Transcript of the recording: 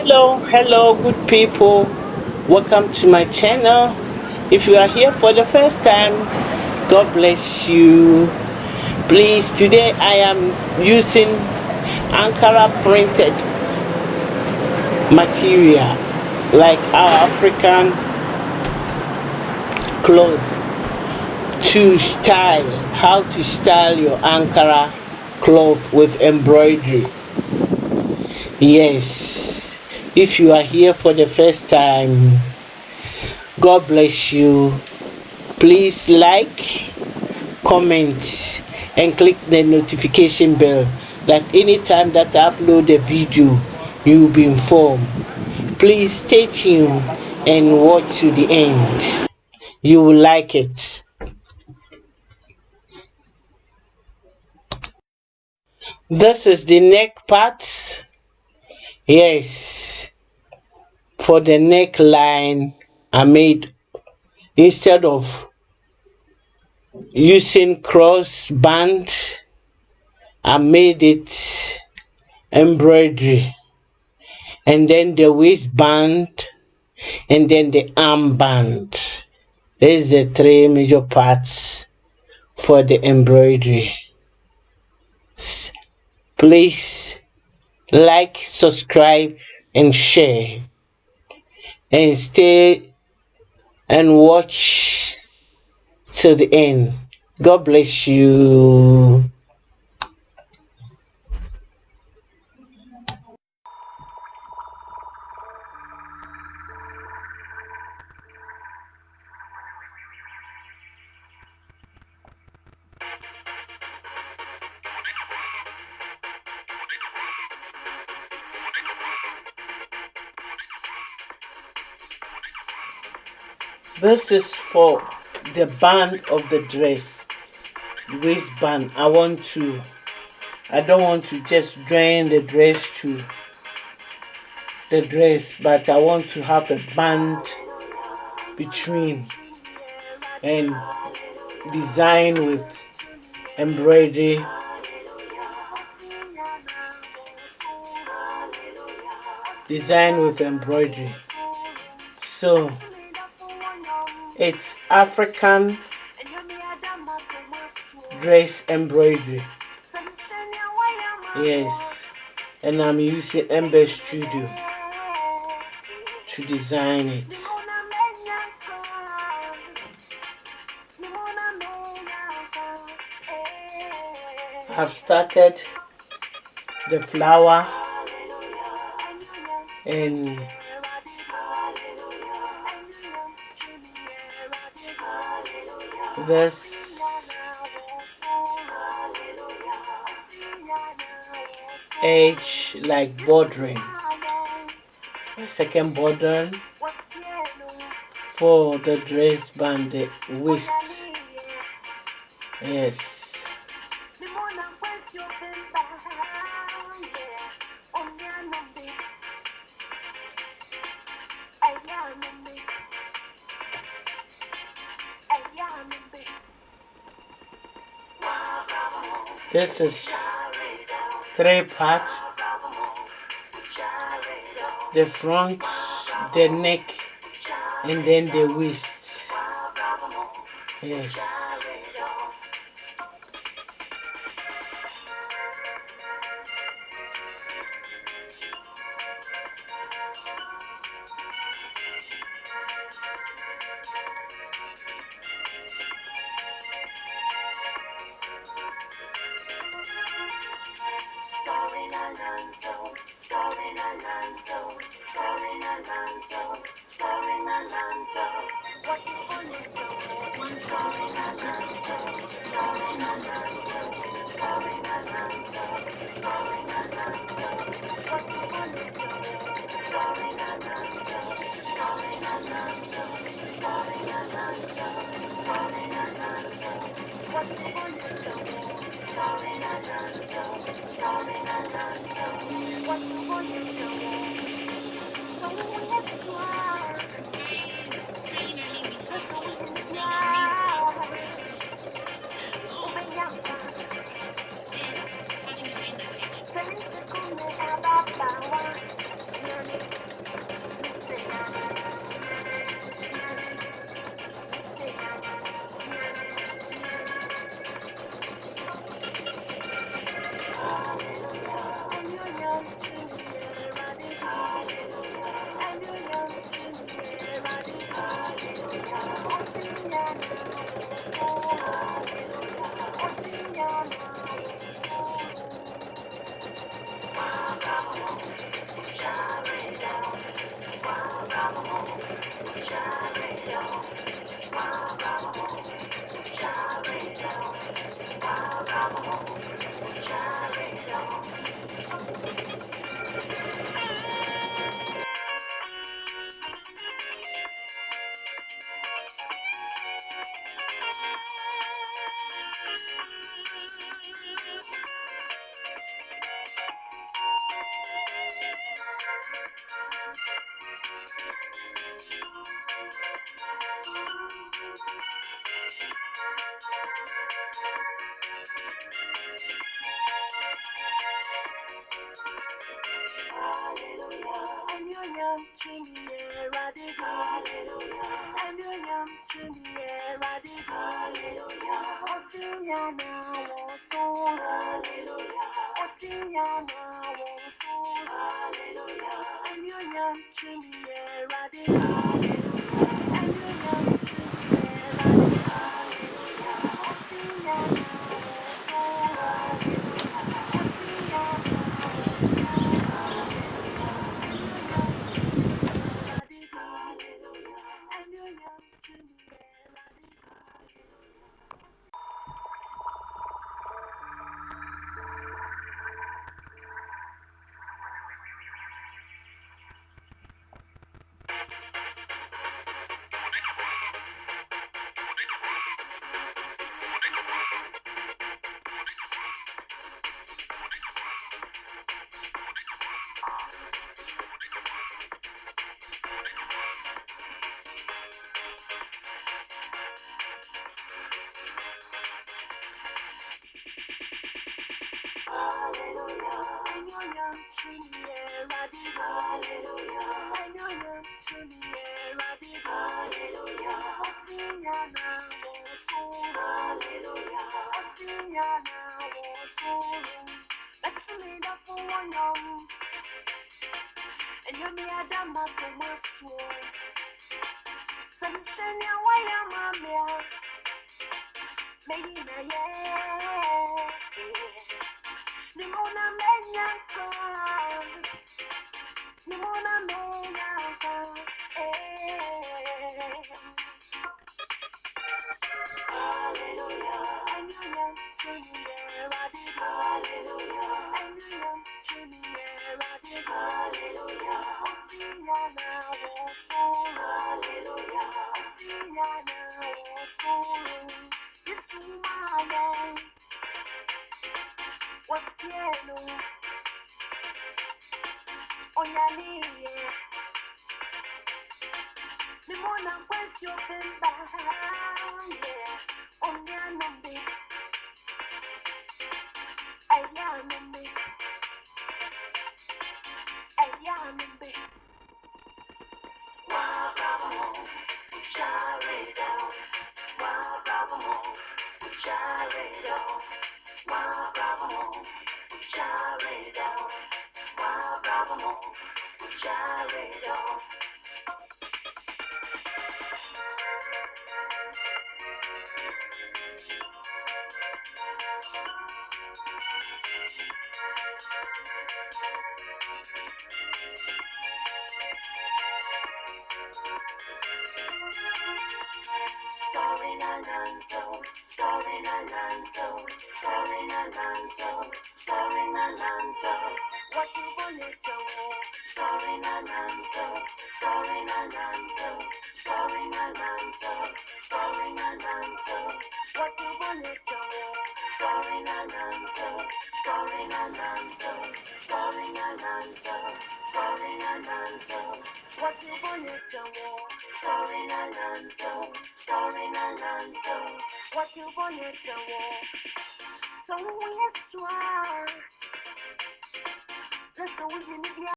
Hello, good people. Welcome to my channel. If you are here for the first time, God bless you. Please, today I am using Ankara printed material like our African clothes to style, how to style your Ankara cloth with embroidery. Yes, if you are here for the first time, God bless you. Please like, comment, and click the notification bell that anytime that I upload a video, you will be informed. Please stay tuned and watch to the end. You will like it. This is the neck part. Yes, for the neckline, I made, instead of using cross band, I made it embroidery, and then the waistband, and then the armband. There's the three major parts for the embroidery. Please like, subscribe, and share, and stay and watch till the end. God bless you. This is for the band of the dress, waistband. I don't want to just join the dress to the dress, but I want to have a band between and design with embroidery. So it's African dress embroidery. Yes, and I'm using Ember Studio to design it. I've started the flower and this edge like bordering, the second border for the dress band, the waist. Yes, this is three parts: the front, the neck, and then the waist. Yes.